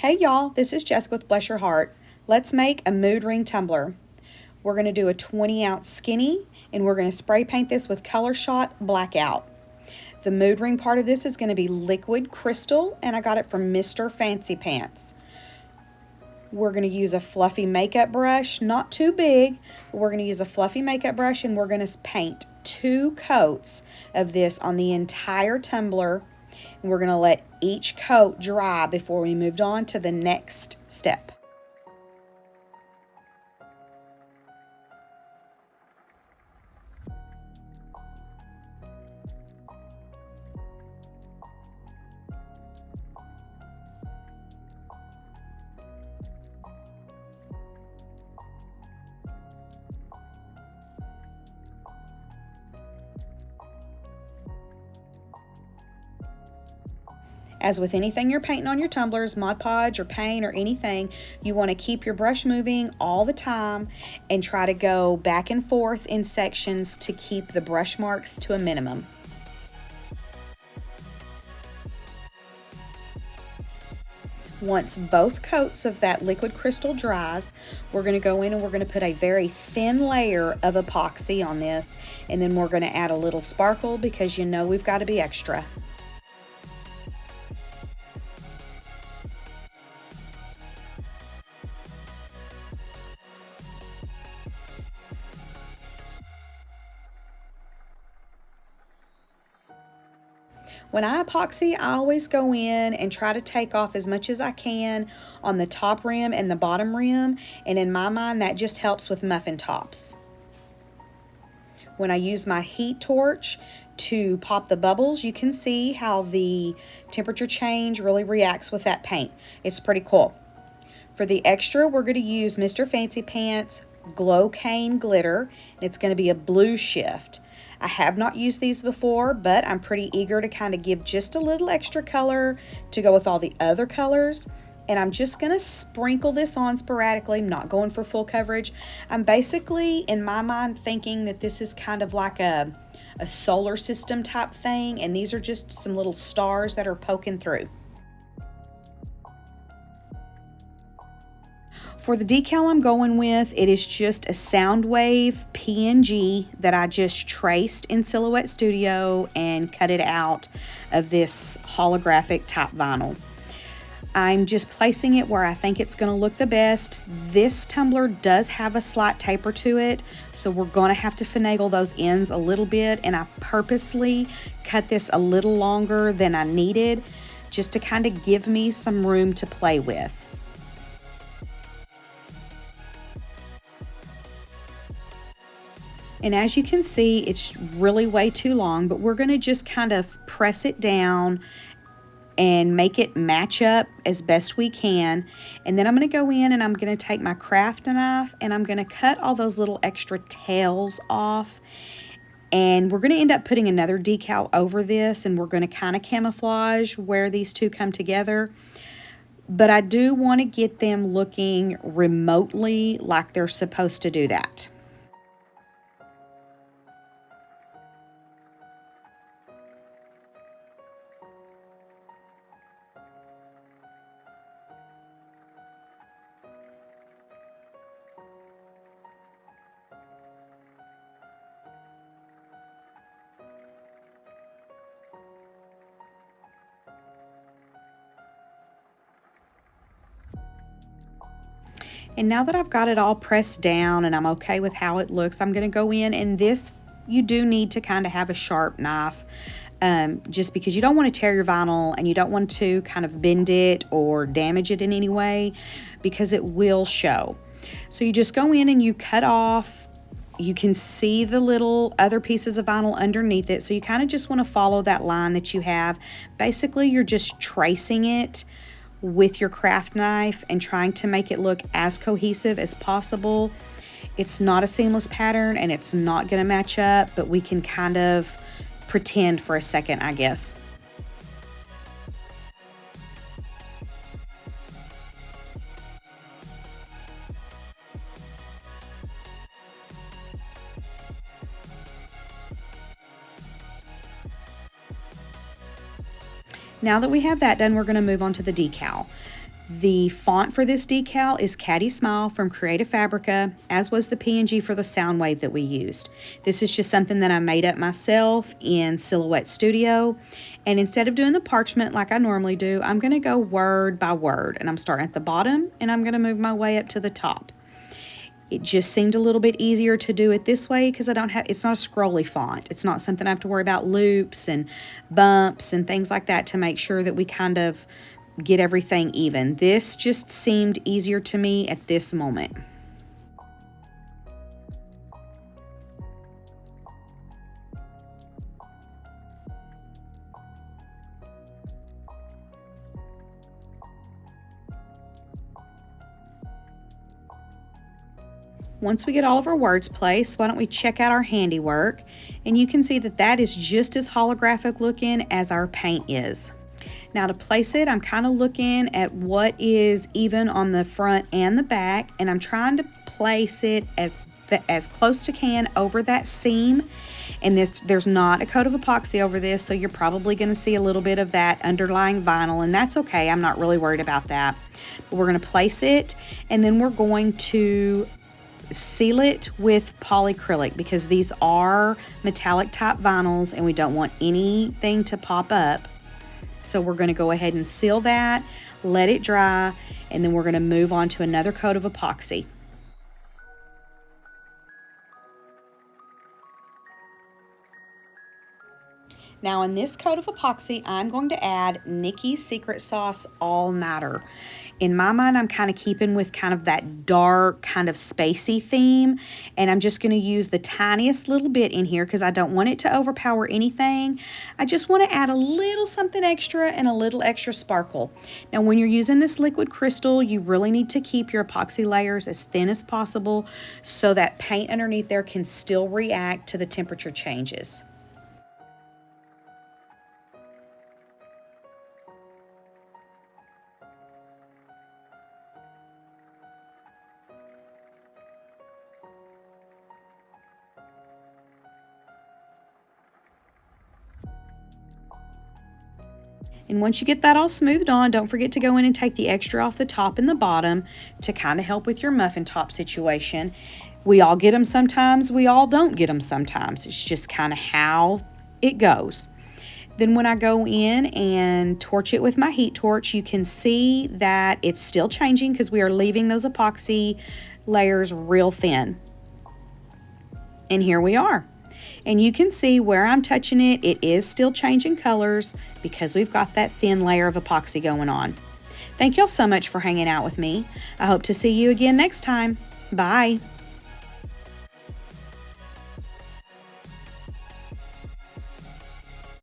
Hey y'all, this is Jessica with Bless Your Heart. Let's make a mood ring tumbler. We're going to do a 20-ounce skinny, and we're going to spray paint this with Color Shot Blackout. The mood ring part of this is going to be liquid crystal, and I got it from Mr. Fancy Pants. We're going to use a fluffy makeup brush, not too big, but we're going to use a fluffy makeup brush, and we're going to paint 2 coats of this on the entire tumbler. And we're going to let each coat dry before we moved on to the next step. As with anything you're painting on your tumblers, Mod Podge or paint or anything, you want to keep your brush moving all the time and try to go back and forth in sections to keep the brush marks to a minimum. Once both coats of that liquid crystal dries, we're going to go in and we're going to put a very thin layer of epoxy on this, and then we're going to add a little sparkle because you know we've got to be extra. When I epoxy, I always go in and try to take off as much as I can on the top rim and the bottom rim, and in my mind that just helps with muffin tops. When I use my heat torch to pop the bubbles, you can see how the temperature change really reacts with that paint. It's pretty cool. For the extra, we're going to use Mr. Fancy Pants GlowCain Glitter. It's going to be a blue shift. I have not used these before, but I'm pretty eager to kind of give just a little extra color to go with all the other colors. And I'm just going to sprinkle this on sporadically. I'm not going for full coverage. I'm basically, in my mind, thinking that this is kind of like a solar system type thing, and these are just some little stars that are poking through. For the decal I'm going with, it is just a Wave PNG that I just traced in Silhouette Studio and cut it out of this holographic type vinyl. I'm just placing it where I think it's going to look the best. This tumbler does have a slight taper to it, so we're going to have to finagle those ends a little bit, and I purposely cut this a little longer than I needed just to kind of give me some room to play with. And as you can see, it's really way too long, but we're going to just kind of press it down and make it match up as best we can. And then I'm going to go in and I'm going to take my craft knife and I'm going to cut all those little extra tails off. And we're going to end up putting another decal over this, and we're going to kind of camouflage where these two come together. But I do want to get them looking remotely like they're supposed to do that. And now that I've got it all pressed down and I'm okay with how it looks, I'm going to go in, and this, you do need to kind of have a sharp knife just because you don't want to tear your vinyl and you don't want to kind of bend it or damage it in any way because it will show. So you just go in and you cut off. You can see the little other pieces of vinyl underneath it, so you kind of just want to follow that line that you have. Basically, you're just tracing it with your craft knife and trying to make it look as cohesive as possible. It's not a seamless pattern and it's not going to match up, but we can kind of pretend for a second, I guess. Now that we have that done, we're going to move on to the decal. The font for this decal is Catty Smile from Creative Fabrica, as was the PNG for the sound wave that we used. This is just something that I made up myself in Silhouette Studio. And instead of doing the parchment like I normally do, I'm going to go word by word. And I'm starting at the bottom and I'm going to move my way up to the top. It just seemed a little bit easier to do it this way because it's not a scrolly font. It's not something I have to worry about loops and bumps and things like that to make sure that we kind of get everything even. This just seemed easier to me at this moment. Once we get all of our words placed, why don't we check out our handiwork? And you can see that that is just as holographic looking as our paint is. Now to place it, I'm kind of looking at what is even on the front and the back, and I'm trying to place it as close to can over that seam. And there's not a coat of epoxy over this, so you're probably going to see a little bit of that underlying vinyl, and that's okay. I'm not really worried about that. But we're going to place it, and then we're going to seal it with polyacrylic because these are metallic type vinyls and we don't want anything to pop up. So we're going to go ahead and seal that, let it dry, and then we're going to move on to another coat of epoxy. Now in this coat of epoxy, I'm going to add Nikki's Secret Sauce All Nighter. In my mind, I'm kind of keeping with kind of that dark, kind of spacey theme, and I'm just going to use the tiniest little bit in here because I don't want it to overpower anything. I just want to add a little something extra and a little extra sparkle. Now, when you're using this liquid crystal, you really need to keep your epoxy layers as thin as possible so that paint underneath there can still react to the temperature changes. And once you get that all smoothed on, don't forget to go in and take the extra off the top and the bottom to kind of help with your muffin top situation. We all get them sometimes, we all don't get them sometimes. It's just kind of how it goes. Then when I go in and torch it with my heat torch, you can see that it's still changing because we are leaving those epoxy layers real thin. And here we are. And you can see where I'm touching it, it is still changing colors because we've got that thin layer of epoxy going on. Thank y'all so much for hanging out with me. I hope to see you again next time. Bye.